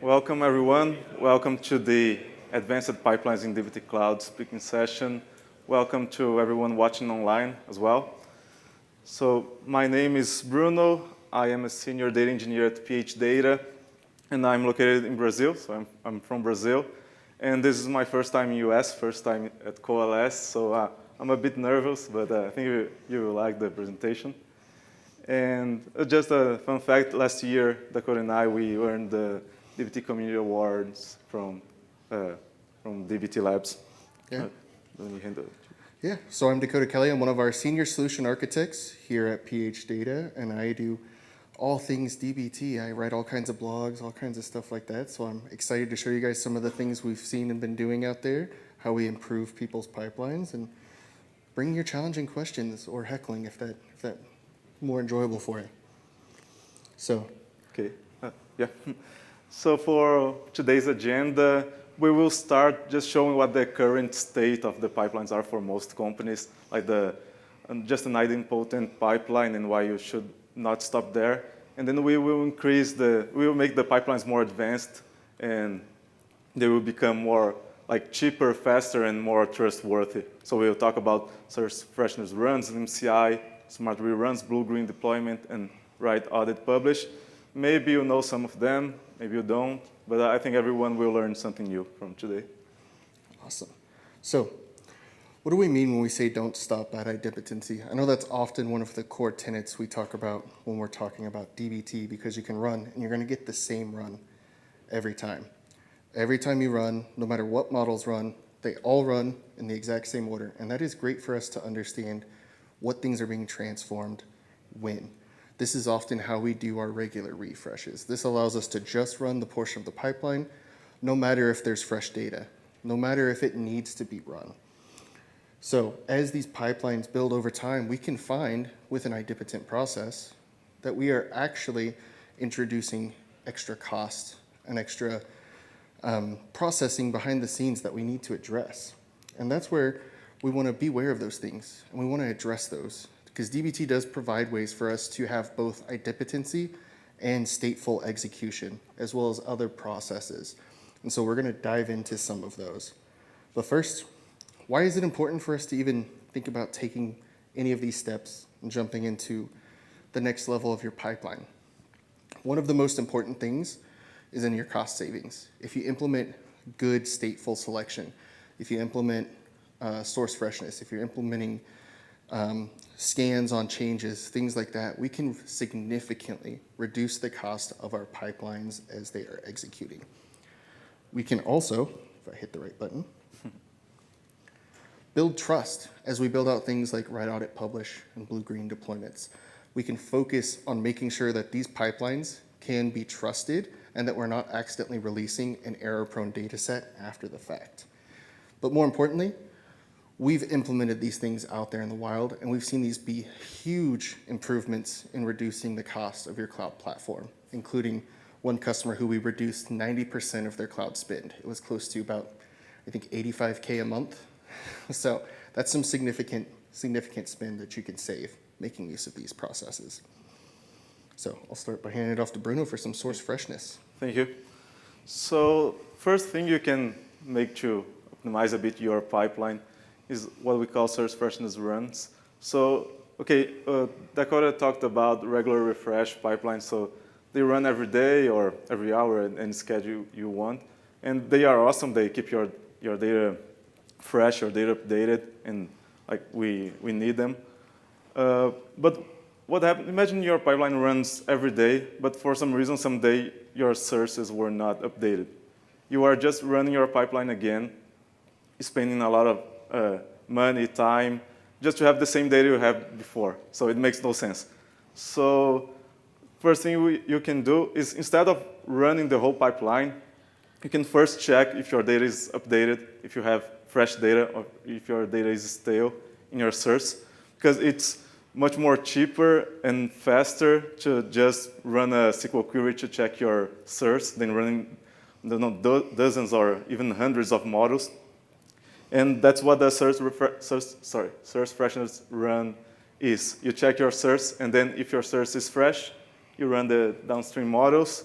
Welcome, everyone. Welcome to the Advanced Pipelines in DBT Cloud speaking session. Welcome to everyone watching online as well. So my name is Bruno. I am a senior data engineer at phData, and I'm located in Brazil, so I'm from Brazil. And this is my first time in US, first time at Coalesce, so I'm a bit nervous, but I think you will like the presentation. And just a fun fact, last year, Dakota and I, we earned the DBT Community Awards from DBT Labs. Yeah. Let me hand it. Yeah, so I'm Dakota Kelley. I'm one of our senior solution architects here at phData, and I do all things DBT. I write all kinds of blogs, all kinds of stuff like that. So I'm excited to show you guys some of the things we've seen and been doing out there, how we improve people's pipelines, and bring your challenging questions or heckling if that's more enjoyable for you. So. Okay, yeah. So for today's agenda, we will start just showing what the current state of the pipelines are for most companies, like just an idempotent pipeline and why you should not stop there. And then we will make the pipelines more advanced, and they will become more like cheaper, faster, and more trustworthy. So we'll talk about source freshness runs, MCI, smart reruns, blue-green deployment, and Write-audit-publish. Maybe you know some of them, maybe you don't, but I think everyone will learn something new from today. Awesome. So what do we mean when we say don't stop at idempotency? I know that's often one of the core tenets we talk about when we're talking about DBT, because you can run and you're going to get the same run every time. Every time you run, no matter what models run, they all run in the exact same order. And that is great for us to understand what things are being transformed when. This is often how we do our regular refreshes. This allows us to just run the portion of the pipeline, no matter if there's fresh data, no matter if it needs to be run. So as these pipelines build over time, we can find with an idempotent process that we are actually introducing extra cost and extra processing behind the scenes that we need to address. And that's where we want to be aware of those things, and we want to address those, because DBT does provide ways for us to have both idempotency and stateful execution, as well as other processes. And so we're going to dive into some of those. But first, why is it important for us to even think about taking any of these steps and jumping into the next level of your pipeline? One of the most important things is in your cost savings. If you implement good stateful selection, if you implement source freshness, if you're implementing scans on changes, things like that, we can significantly reduce the cost of our pipelines as they are executing. We can also, if I hit the right button, build trust as we build out things like Write-audit-publish and blue-green deployments. We can focus on making sure that these pipelines can be trusted and that we're not accidentally releasing an error-prone data set after the fact. But more importantly, we've implemented these things out there in the wild, and we've seen these be huge improvements in reducing the cost of your cloud platform, including one customer who we reduced 90% of their cloud spend. It was close to about, I think, $85K a month. So that's some significant spend that you can save making use of these processes. So I'll start by handing it off to Bruno for some source freshness. Thank you. So first thing you can make to optimize a bit your pipeline is what we call source freshness runs. So, okay, Dakota talked about regular refresh pipelines. So they run every day or every hour and schedule you want. And they are awesome. They keep your data fresh, your data updated, and like we need them. But what happens, imagine your pipeline runs every day, but for some reason, someday your sources were not updated. You are just running your pipeline again, spending a lot of money, time, just to have the same data you had before. So it makes no sense. So first thing you can do is, instead of running the whole pipeline, you can first check if your data is updated, if you have fresh data, or if your data is stale in your source, because it's much more cheaper and faster to just run a SQL query to check your source than running dozens or even hundreds of models. And that's what the source freshness run is. You check your source, and then if your source is fresh, you run the downstream models,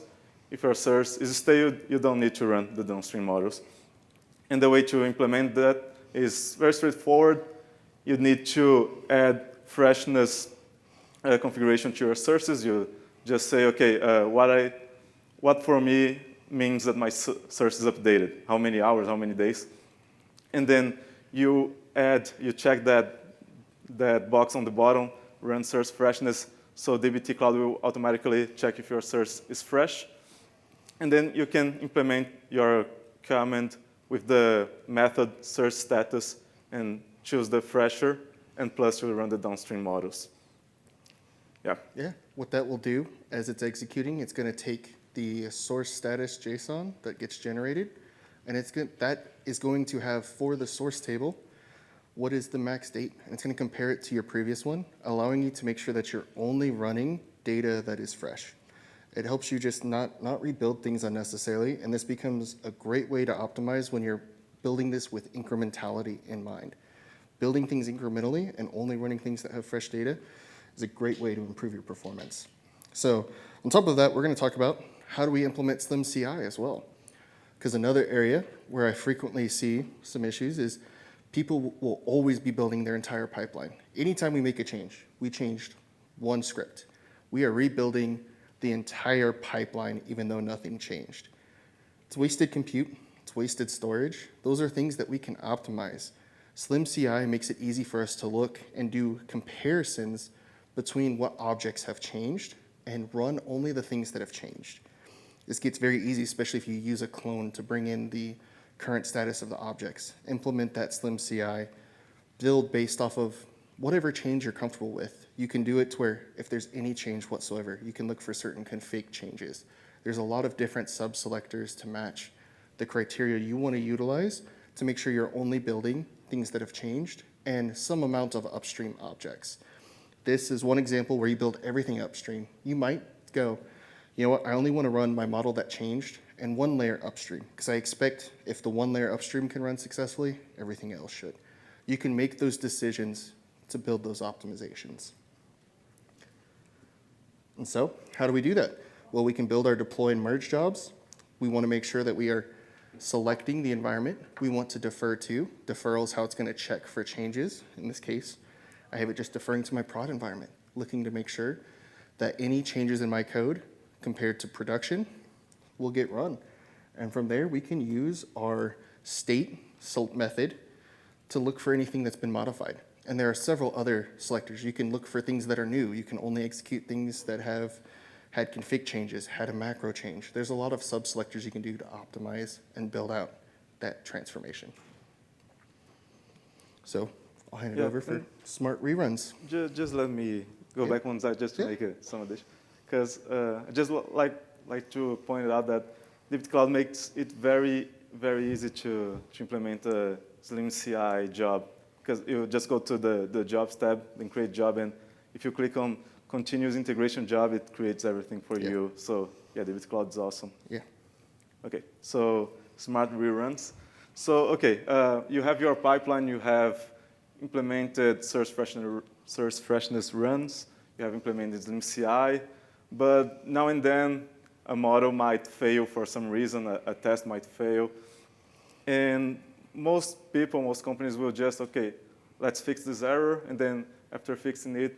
if your source is stale, you don't need to run the downstream models. And the way to implement that is very straightforward. You need to add freshness configuration to your sources. You just say, okay, what for me means that my source is updated, how many hours, how many days. And then you check that box on the bottom, run source freshness, so dbt Cloud will automatically check if your source is fresh. And then you can implement your command with the method source status and choose the fresher, and plus you run the downstream models. Yeah. Yeah, what that will do as it's executing, it's going to take the source status JSON that gets generated, and that is going to have for the source table, what is the max date? And it's going to compare it to your previous one, allowing you to make sure that you're only running data that is fresh. It helps you just not rebuild things unnecessarily, and this becomes a great way to optimize when you're building this with incrementality in mind. Building things incrementally and only running things that have fresh data is a great way to improve your performance. So on top of that, we're going to talk about how do we implement Slim CI as well. Because another area where I frequently see some issues is people will always be building their entire pipeline. Anytime we make a change, we changed one script. We are rebuilding the entire pipeline even though nothing changed. It's wasted compute, it's wasted storage. Those are things that we can optimize. Slim CI makes it easy for us to look and do comparisons between what objects have changed and run only the things that have changed. This gets very easy, especially if you use a clone to bring in the current status of the objects. Implement that Slim CI, build based off of whatever change you're comfortable with. You can do it to where if there's any change whatsoever, you can look for certain config changes. There's a lot of different sub-selectors to match the criteria you want to utilize to make sure you're only building things that have changed and some amount of upstream objects. This is one example where you build everything upstream. You might go, you know what, I only want to run my model that changed and one layer upstream, because I expect if the one layer upstream can run successfully, everything else should. You can make those decisions to build those optimizations. And so, how do we do that? Well, we can build our deploy and merge jobs. We want to make sure that we are selecting the environment we want to defer to. Deferral is how it's going to check for changes. In this case, I have it just deferring to my prod environment, looking to make sure that any changes in my code compared to production will get run. And from there, we can use our state method to look for anything that's been modified. And there are several other selectors. You can look for things that are new. You can only execute things that have had config changes, had a macro change. There's a lot of sub-selectors you can do to optimize and build out that transformation. So I'll hand it over for smart reruns. Just let me go back one side just to make some addition. Because I just like to point out that dbt Cloud makes it very, very easy to implement a Slim CI job. Because you just go to the jobs tab, then create job, and if you click on continuous integration job, it creates everything for you. So yeah, dbt Cloud is awesome. Yeah. Okay, so smart reruns. So okay, you have your pipeline, you have implemented source freshness runs, you have implemented Slim CI, but now and then a model might fail for some reason, a test might fail. And most people, most companies will just, okay, let's fix this error, and then after fixing it,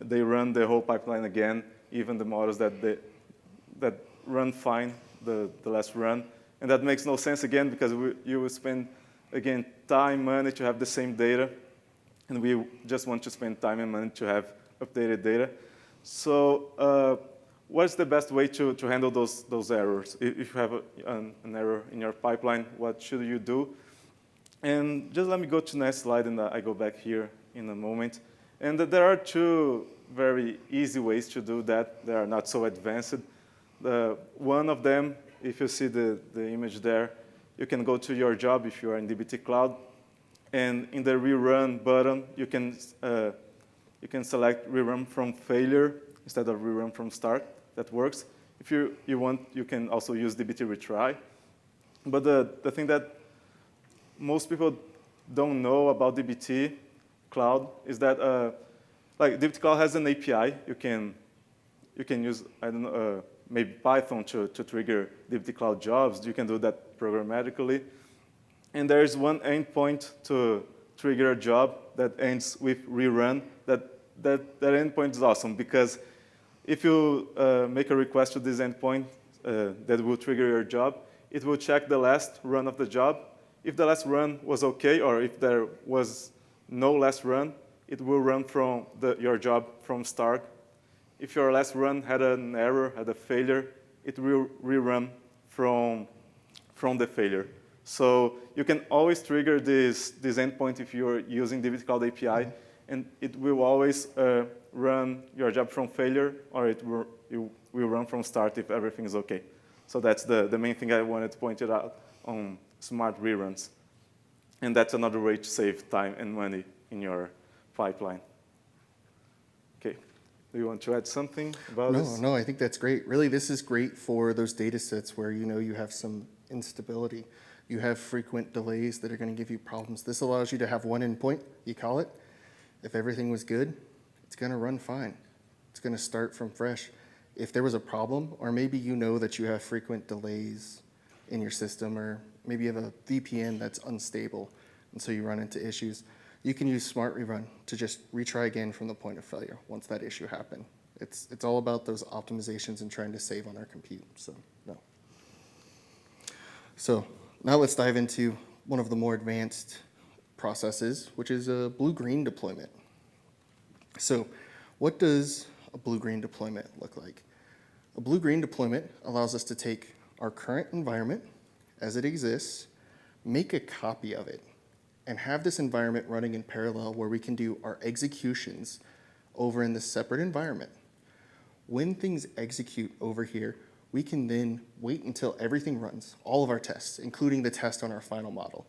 they run the whole pipeline again, even the models that run fine, the last run. And that makes no sense again, because you will spend, again, time, money to have the same data, and we just want to spend time and money to have updated data. So what's the best way to handle those errors? If you have an error in your pipeline, what should you do? And just let me go to the next slide, and I go back here in a moment. And there are two very easy ways to do that. They are not so advanced. One of them, if you see the image there, you can go to your job if you are in dbt Cloud. And in the rerun button, you can select rerun from failure instead of rerun from start. That works. If you want, you can also use dbt retry. But the thing that most people don't know about dbt Cloud is that like dbt Cloud has an API. You can use, I don't know, maybe Python to trigger DBT Cloud jobs. You can do that programmatically. And there is one endpoint to trigger a job that ends with rerun. That endpoint is awesome because if you make a request to this endpoint that will trigger your job, it will check the last run of the job. If the last run was OK, or if there was no last run, it will run from your job from start. If your last run had an error, had a failure, it will rerun from the failure. So you can always trigger this endpoint if you're using DBT Cloud API, and it will always run your job from failure, or it will run from start if everything is OK. So that's the main thing I wanted to point it out on smart reruns. And that's another way to save time and money in your pipeline. OK. Do you want to add something about this? No, I think that's great. Really, this is great for those data sets where you have some instability. You have frequent delays that are going to give you problems. This allows you to have one endpoint, you call it. If everything was good, it's going to run fine. It's going to start from fresh. If there was a problem, or maybe you know that you have frequent delays in your system, or maybe you have a VPN that's unstable, and so you run into issues, you can use Smart Rerun to just retry again from the point of failure once that issue happened. It's all about those optimizations and trying to save on our compute. So now let's dive into one of the more advanced processes, which is a blue-green deployment. So what does a blue-green deployment look like? A blue-green deployment allows us to take our current environment as it exists, make a copy of it, and have this environment running in parallel where we can do our executions over in this separate environment. When things execute over here, we can then wait until everything runs, all of our tests, including the test on our final model.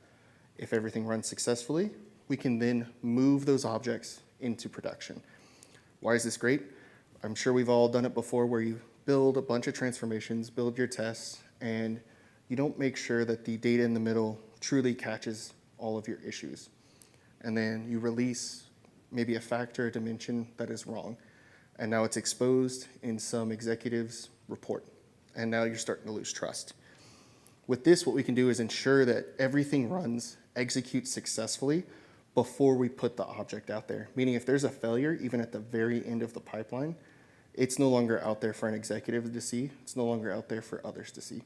If everything runs successfully, we can then move those objects into production. Why is this great? I'm sure we've all done it before where you build a bunch of transformations, build your tests, and you don't make sure that the data in the middle truly catches all of your issues. And then you release maybe a factor, a dimension that is wrong. And now it's exposed in some executive's report. And now you're starting to lose trust. With this, what we can do is ensure that everything runs, executes successfully before we put the object out there. Meaning if there's a failure, even at the very end of the pipeline, it's no longer out there for an executive to see. It's no longer out there for others to see.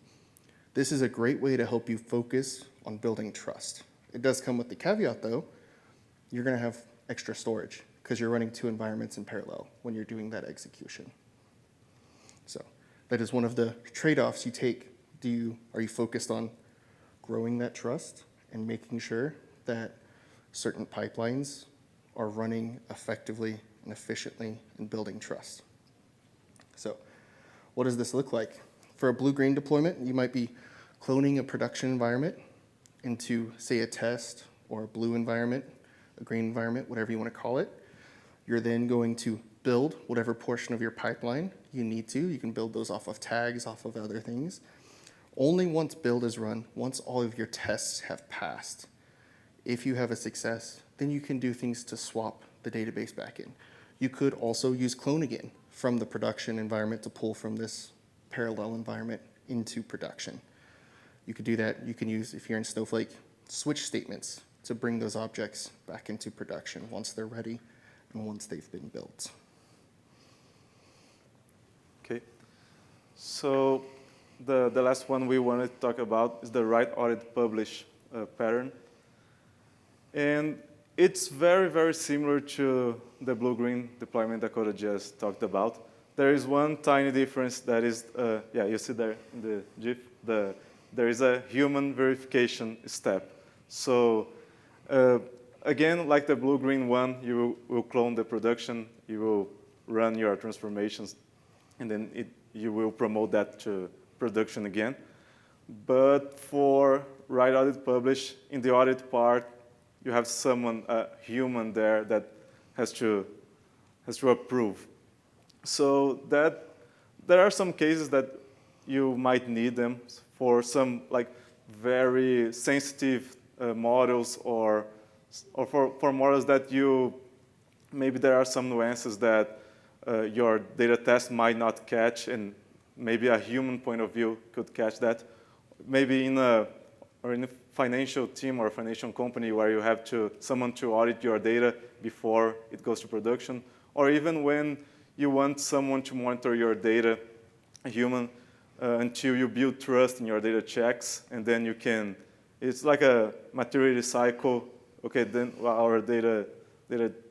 This is a great way to help you focus on building trust. It does come with the caveat, though. You're going to have extra storage because you're running two environments in parallel when you're doing that execution. So that is one of the trade-offs you take. Are you focused on growing that trust and making sure that certain pipelines are running effectively and efficiently and building trust? So what does this look like? For a blue-green deployment, you might be cloning a production environment into, say, a test or a blue environment, a green environment, whatever you want to call it. You're then going to build whatever portion of your pipeline you need to. You can build those off of tags, off of other things. Only once build is run, once all of your tests have passed, if you have a success, then you can do things to swap the database back in. You could also use clone again from the production environment to pull from this parallel environment into production. You could do that. You can use, if you're in Snowflake, switch statements to bring those objects back into production once they're ready and once they've been built. OK. So the last one we wanted to talk about is the write-audit-publish pattern. And it's very, very similar to the blue-green deployment Dakota just talked about. There is one tiny difference that is, you see there in the GIF, there is a human verification step. So again, like the blue-green one, you will clone the production, you will run your transformations, and then you will promote that to production again. But for write-audit-publish, in the audit part, you have someone, a human there that has to approve. So there are some cases that you might need them for some very sensitive models or for models that maybe there are some nuances that your data test might not catch, and maybe a human point of view could catch that. Maybe in a financial team or a financial company where you have someone to audit your data before it goes to production, or even when you want someone to monitor your data, a human, until you build trust in your data checks, and then you can, it's like a maturity cycle. Okay, then our data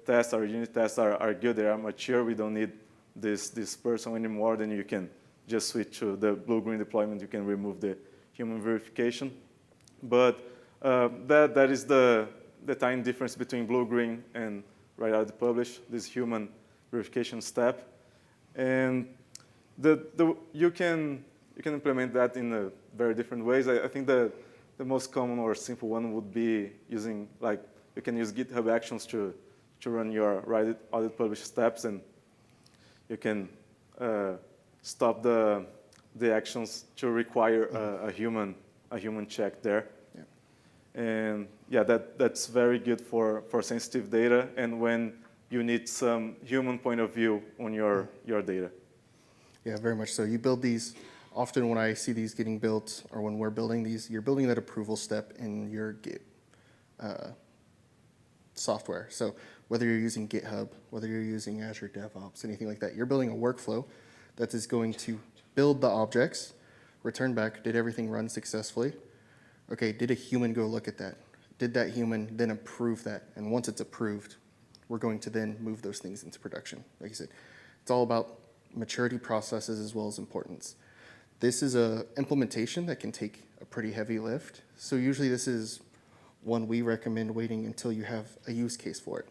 tests, our unit tests are good, they are mature, we don't need this person anymore, then you can just switch to the blue-green deployment, you can remove the human verification. But that is the tiny difference between blue-green and write-audit-publish, this human verification step. And you can implement that in very different ways. I think the most common or simple one would be using, like, you can use GitHub Actions to run your write-audit-publish steps, and you can stop the actions to require a human check there. Yeah. And yeah, that's very good for sensitive data and when you need some human point of view on your data. Yeah, very much so. You build these, often when I see these getting built or when we're building these, you're building that approval step in your Git software. So whether you're using GitHub, whether you're using Azure DevOps, anything like that, you're building a workflow that is going to build the objects, return back, did everything run successfully? Okay, did a human go look at that? Did that human then approve that? And once it's approved, we're going to then move those things into production. Like you said, it's all about maturity processes as well as importance. This is an implementation that can take a pretty heavy lift. So usually this is one we recommend waiting until you have a use case for it.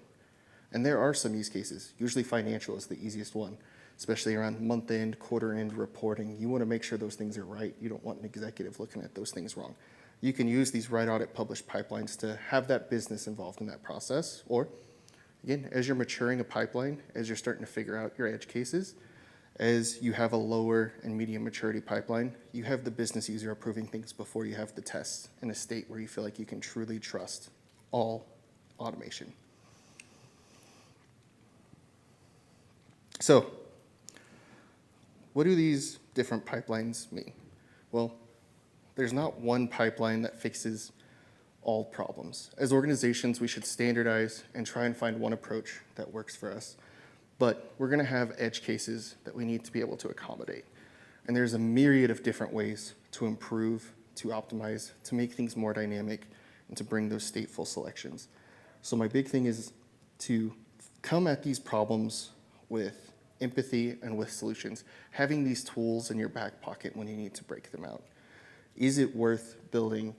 And there are some use cases. Usually financial is the easiest one, especially around month-end, quarter-end reporting. You want to make sure those things are right. You don't want an executive looking at those things wrong. You can use these write-audit-publish pipelines to have that business involved in that process. Or, again, as you're maturing a pipeline, as you're starting to figure out your edge cases, as you have a lower and medium maturity pipeline, you have the business user approving things before you have the tests in a state where you feel like you can truly trust all automation. So, what do these different pipelines mean? Well, there's not one pipeline that fixes all problems. As organizations, we should standardize and try and find one approach that works for us. But we're going to have edge cases that we need to be able to accommodate. And there's a myriad of different ways to improve, to optimize, to make things more dynamic, and to bring those stateful selections. So my big thing is to come at these problems with empathy and with solutions, having these tools in your back pocket when you need to break them out. Is it worth building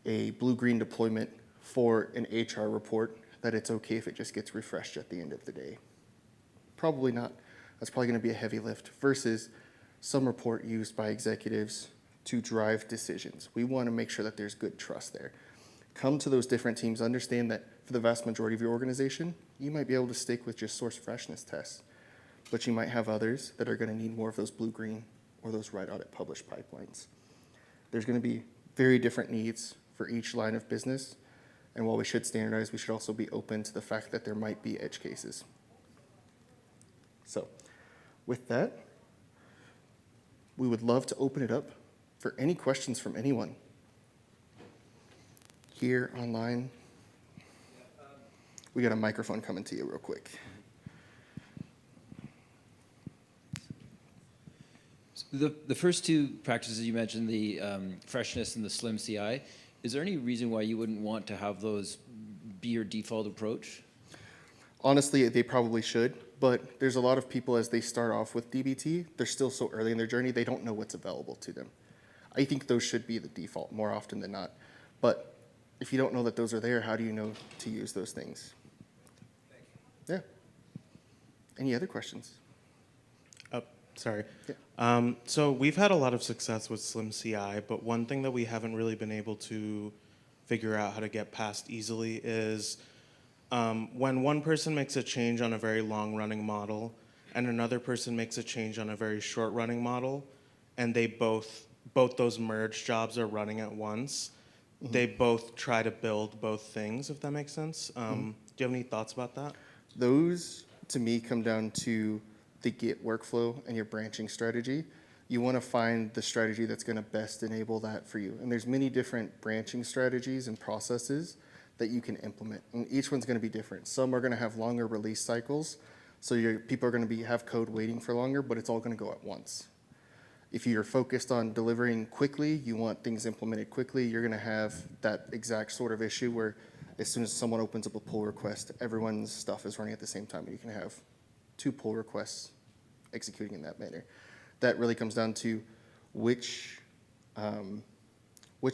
a blue-green deployment for an HR report that it's okay if it just gets refreshed at the end of the day? Probably not. That's probably going to be a heavy lift versus some report used by executives to drive decisions. We want to make sure that there's good trust there. Come to those different teams, understand that for the vast majority of your organization, you might be able to stick with just source freshness tests, but you might have others that are going to need more of those blue-green or those write-audit-publish pipelines. There's going to be very different needs for each line of business, and while we should standardize, we should also be open to the fact that there might be edge cases. So, with that, we would love to open it up for any questions from anyone. Here, online. We got a microphone coming to you real quick. The first two practices you mentioned, the freshness and the slim CI, is there any reason why you wouldn't want to have those be your default approach? Honestly, they probably should, but there's a lot of people as they start off with DBT, they're still so early in their journey, they don't know what's available to them. I think those should be the default more often than not. But if you don't know that those are there, how do you know to use those things? Thank you. Yeah. Any other questions? Sorry. Yeah. So we've had a lot of success with Slim CI, but one thing that we haven't really been able to figure out how to get past easily is when one person makes a change on a very long-running model and another person makes a change on a very short-running model, and they both those merge jobs are running at once, they both try to build both things, if that makes sense. Do you have any thoughts about that? Those, to me, come down to the Git workflow and your branching strategy. you want to find the strategy that's going to best enable that for you. And there's many different branching strategies and processes that you can implement. And each one's going to be different. Some are going to have longer release cycles. So people are going to have code waiting for longer, but it's all going to go at once. If you're focused on delivering quickly, you want things implemented quickly, you're going to have that exact sort of issue where as soon as someone opens up a pull request, everyone's stuff is running at the same time. And you can have 2 pull requests executing in that manner. That really comes down to which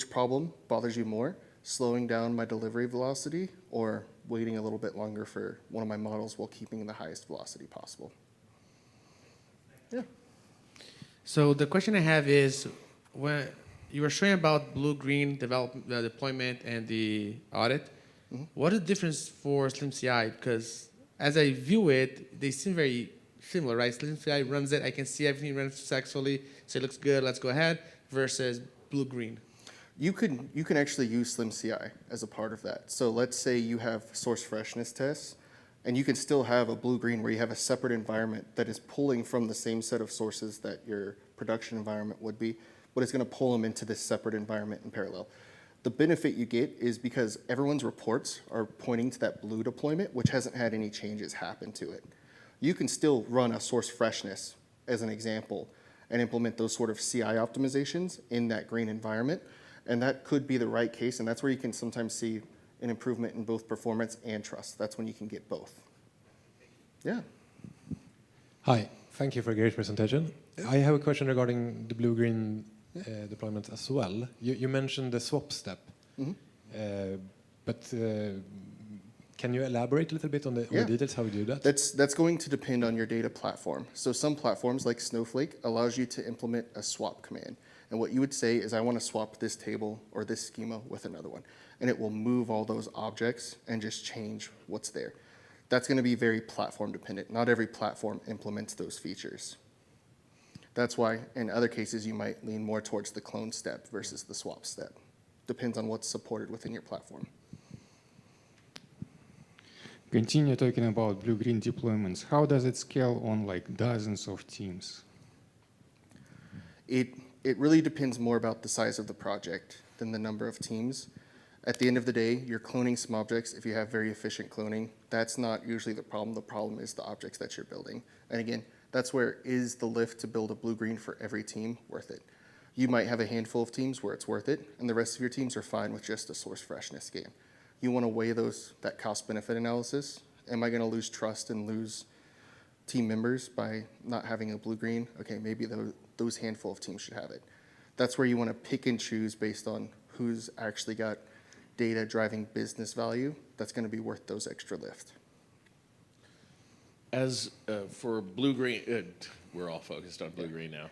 problem bothers you more, slowing down my delivery velocity or waiting a little bit longer for one of my models while keeping the highest velocity possible. Yeah. So the question I have is, when you were showing about blue-green deployment and the audit, what is the difference for SlimCI? Because as I view it, they seem very similar, right? SlimCI runs it, I can see everything runs successfully, so it looks good, let's go ahead, versus blue-green. You can actually use SlimCI as a part of that. So let's say you have source freshness tests, and you can still have a blue-green where you have a separate environment that is pulling from the same set of sources that your production environment would be, but it's going to pull them into this separate environment in parallel. The benefit you get is because everyone's reports are pointing to that blue deployment, which hasn't had any changes happen to it. You can still run a source freshness as an example and implement those sort of CI optimizations in that green environment. And that could be the right case, and that's where you can sometimes see an improvement in both performance and trust. That's when you can get both. Yeah. Hi, thank you for a great presentation. I have a question regarding the blue-green deployment as well. You mentioned the swap step, but can you elaborate a little bit on the details, how you do that? That's going to depend on your data platform. So some platforms like Snowflake allows you to implement a swap command. And what you would say is, I want to swap this table or this schema with another one. And it will move all those objects and just change what's there. That's going to be very platform dependent. Not every platform implements those features. That's why in other cases you might lean more towards the clone step versus the swap step. Depends on what's supported within your platform. Continue talking about blue-green deployments. How does it scale on like dozens of teams? It really depends more about the size of the project than the number of teams. At the end of the day, you're cloning some objects. If you have very efficient cloning, that's not usually the problem. The problem is the objects that you're building. And again, that's where is the lift to build a blue-green for every team worth it? You might have a handful of teams where it's worth it, and the rest of your teams are fine with just a source freshness game. You want to weigh that cost-benefit analysis. Am I going to lose trust and lose team members by not having a blue-green? Okay, maybe those handful of teams should have it. That's where you want to pick and choose based on who's actually got data driving business value that's going to be worth those extra lift. As for blue-green, we're all focused on blue-green now.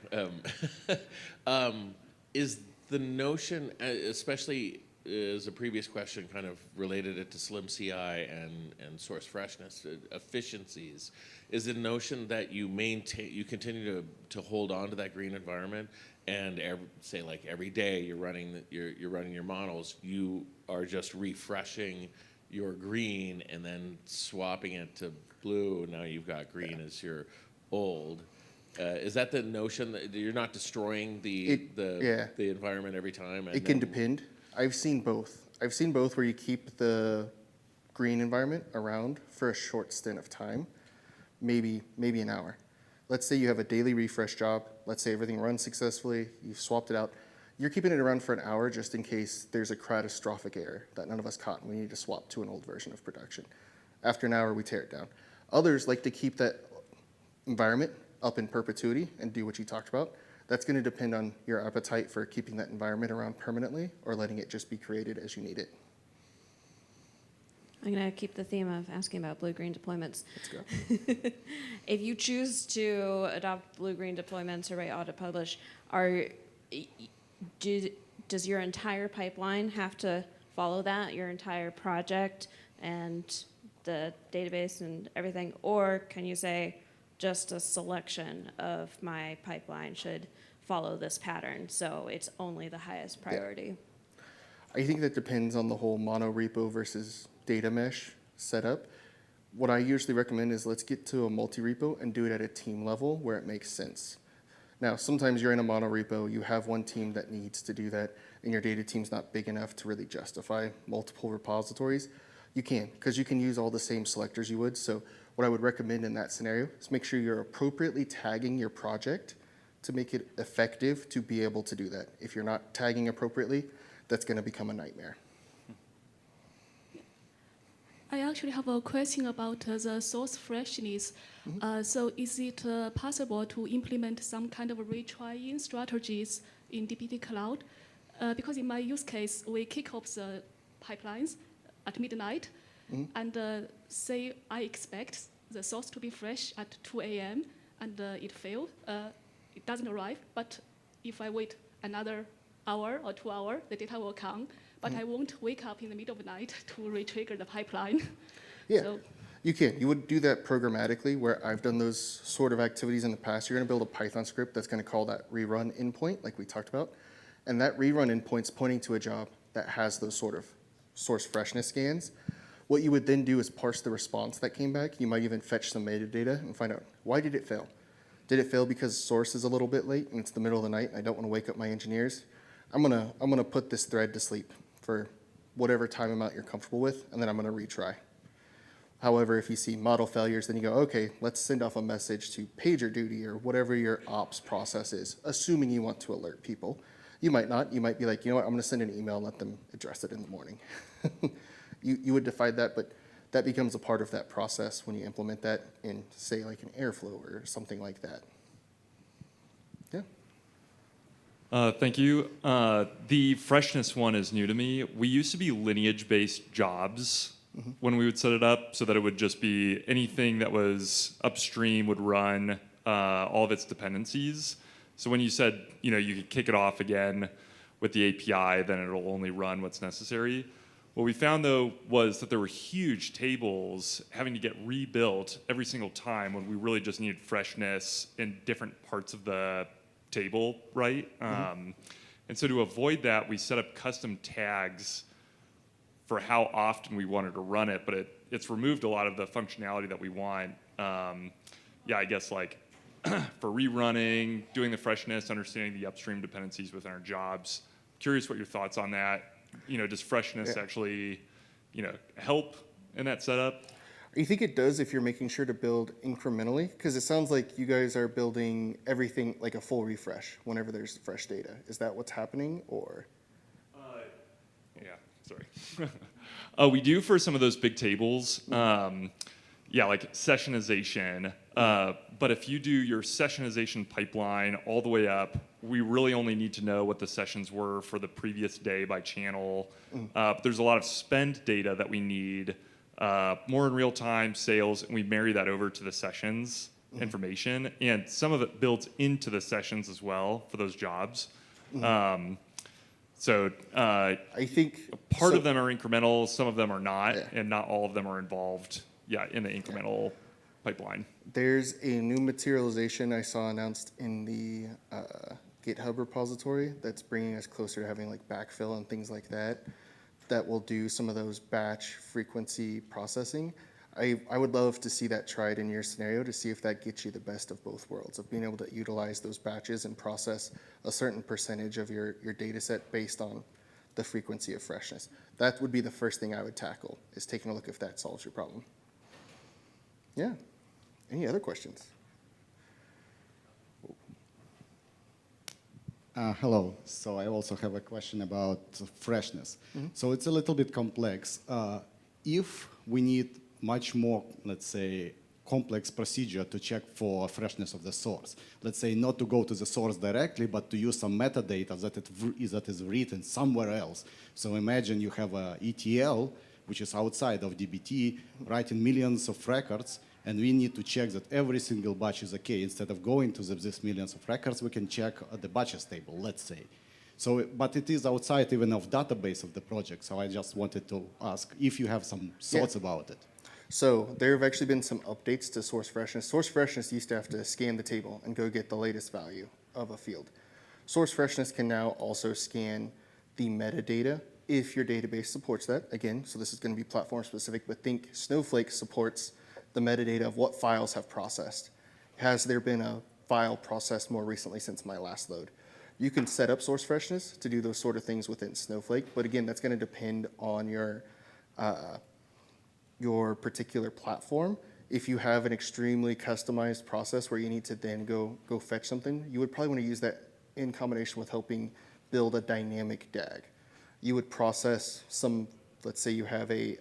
Is the notion, especially as a previous question kind of related it to SlimCI and source freshness, efficiencies, is the notion that you continue to hold on to that green environment, and say like every day you're running your models, you are just refreshing your green and then swapping it to blue. Now you've got green as your old. Is that the notion that you're not destroying the environment every time? It can depend. I've seen both. I've seen both where you keep the green environment around for a short stint of time, maybe an hour. Let's say you have a daily refresh job. Let's say everything runs successfully. You've swapped it out. You're keeping it around for an hour just in case there's a catastrophic error that none of us caught and we need to swap to an old version of production. After an hour, we tear it down. Others like to keep that environment up in perpetuity and do what you talked about. That's going to depend on your appetite for keeping that environment around permanently or letting it just be created as you need it. I'm going to keep the theme of asking about blue-green deployments. Let's go. If you choose to adopt blue-green deployments or write-audit-publish, does your entire pipeline have to follow that, your entire project and the database and everything? Or can you say just a selection of my pipeline should follow this pattern, so it's only the highest priority? I think that depends on the whole mono repo versus data mesh setup. What I usually recommend is let's get to a multi-repo and do it at a team level where it makes sense. Now, sometimes you're in a monorepo, you have one team that needs to do that, and your data team's not big enough to really justify multiple repositories. You can, because you can use all the same selectors you would. So what I would recommend in that scenario is make sure you're appropriately tagging your project to make it effective to be able to do that. If you're not tagging appropriately, that's going to become a nightmare. I actually have a question about the source freshness. So is it possible to implement some kind of retrying strategies in dbt Cloud? Because in my use case, we kick off the pipelines at midnight, and say I expect the source to be fresh at 2 a.m., and it failed. It doesn't arrive, but if I wait another hour or 2 hours, the data will come. But I won't wake up in the middle of the night to re-trigger the pipeline. Yeah, So, you can. You would do that programmatically, where I've done those sort of activities in the past. You're going to build a Python script that's going to call that rerun endpoint, like we talked about. And that rerun endpoint's pointing to a job that has those sort of source freshness scans. What you would then do is parse the response that came back. You might even fetch some metadata and find out, why did it fail? Did it fail because source is a little bit late and it's the middle of the night and I don't want to wake up my engineers? I'm gonna put this thread to sleep for whatever time amount you're comfortable with, and then I'm gonna retry. However, if you see model failures, then you go, okay, let's send off a message to PagerDuty or whatever your ops process is, assuming you want to alert people. You might not. You might be like, you know what, I'm gonna send an email and let them address it in the morning. You would define that, but that becomes a part of that process when you implement that in, say, like an Airflow or something like that. Yeah. Thank you. The freshness one is new to me. We used to be lineage-based jobs when we would set it up, so that it would just be anything that was upstream would run all of its dependencies. So when you said, you know, you could kick it off again with the API, then it'll only run what's necessary. What we found, though, was that there were huge tables having to get rebuilt every single time when we really just needed freshness in different parts of the table, right? And so to avoid that, we set up custom tags for how often we wanted to run it, but it's removed a lot of the functionality that we want. Yeah, I guess like for rerunning, doing the freshness, understanding the upstream dependencies within our jobs. Curious what your thoughts on that. You know, does freshness actually, you know, help in that setup? You think it does if you're making sure to build incrementally? Because it sounds like you guys are building everything like a full refresh whenever there's fresh data. Is that what's happening, or? Yeah, sorry. We do for some of those big tables. Yeah, like sessionization. But if you do your sessionization pipeline all the way up, we really only need to know what the sessions were for the previous day by channel. But there's a lot of spend data that we need, more in real time, sales, and we marry that over to the sessions information. And some of it builds into the sessions as well for those jobs. So I think part of them are incremental, some of them are not, and not all of them are involved in the incremental pipeline. There's a new materialization I saw announced in the GitHub repository that's bringing us closer to having like backfill and things like that, that will do some of those batch frequency processing. I would love to see that tried in your scenario to see if that gets you the best of both worlds, of being able to utilize those batches and process a certain percentage of your data set based on the frequency of freshness. That would be the first thing I would tackle, is taking a look if that solves your problem. Yeah. Any other questions? Hello. So I also have a question about freshness. So it's a little bit complex. If we need much more, let's say, complex procedure to check for freshness of the source, let's say not to go to the source directly, but to use some metadata that is written somewhere else. So imagine you have a ETL, which is outside of dbt, writing millions of records, and we need to check that every single batch is okay. Instead of going to these millions of records, we can check the batches table, let's say. So, but it is outside even of database of the project. So I just wanted to ask if you have some thoughts about it. So there have actually been some updates to source freshness. Source freshness used to have to scan the table and go get the latest value of a field. Source freshness can now also scan the metadata if your database supports that. Again, so this is going to be platform specific, but think Snowflake supports the metadata of what files have processed. Has there been a file processed more recently since my last load. You can set up source freshness to do those sort of things within Snowflake, but again, that's going to depend on your particular platform. If you have an extremely customized process where you need to then go fetch something, you would probably want to use that in combination with helping build a dynamic DAG. You would process some, let's say you have a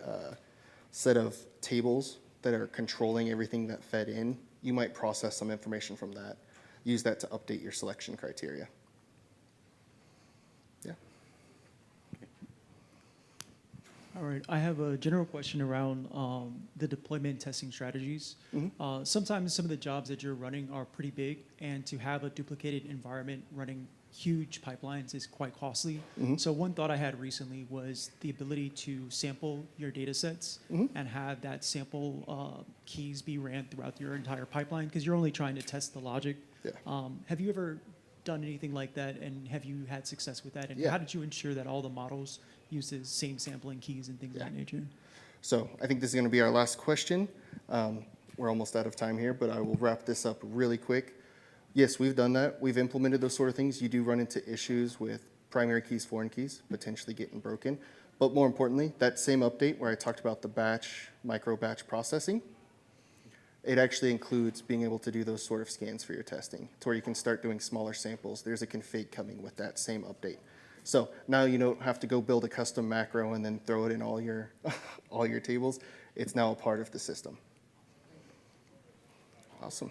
set of tables that are controlling everything that fed in. You might process some information from that, use that to update your selection criteria. Yeah. All right, I have a general question around the deployment testing strategies. Sometimes some of the jobs that you're running are pretty big, and to have a duplicated environment running huge pipelines is quite costly. So one thought I had recently was the ability to sample your data sets and have that sample keys be ran throughout your entire pipeline, because you're only trying to test the logic. Yeah. Have you ever done anything like that, and have you had success with that? And how did you ensure that all the models use the same sampling keys and things of that nature? So I think this is going to be our last question. We're almost out of time here, but I will wrap this up really quick. Yes, we've done that. We've implemented those sort of things. You do run into issues with primary keys, foreign keys, potentially getting broken. But more importantly, that same update where I talked about the batch, micro batch processing, it actually includes being able to do those sort of scans for your testing, to where you can start doing smaller samples. There's a config coming with that same update. So now you don't have to go build a custom macro and then throw it in all your all your tables. It's now a part of the system. Awesome.